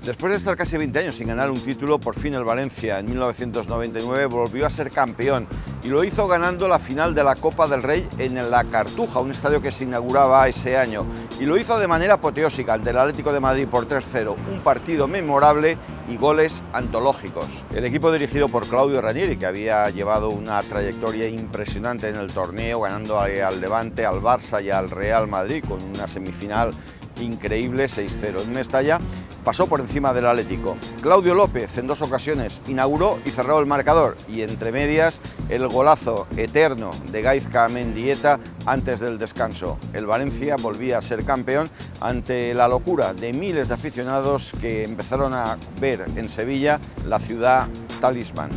Después de estar casi 20 años sin ganar un título, por fin el Valencia en 1999 volvió a ser campeón y lo hizo ganando la final de la Copa del Rey en la Cartuja, un estadio que se inauguraba ese año. Y lo hizo de manera apoteósica ante el Atlético de Madrid por 3-0, un partido memorable y goles antológicos. El equipo dirigido por Claudio Ranieri, que había llevado una trayectoria impresionante en el torneo, ganando al Levante, al Barça y al Real Madrid con una semifinal increíble 6-0 en Mestalla, pasó por encima del Atlético. Claudio López en 2 ocasiones inauguró y cerró el marcador y entre medias el golazo eterno de Gaizka Mendieta antes del descanso. El Valencia volvía a ser campeón ante la locura de miles de aficionados que empezaron a ver en Sevilla la ciudad talismán.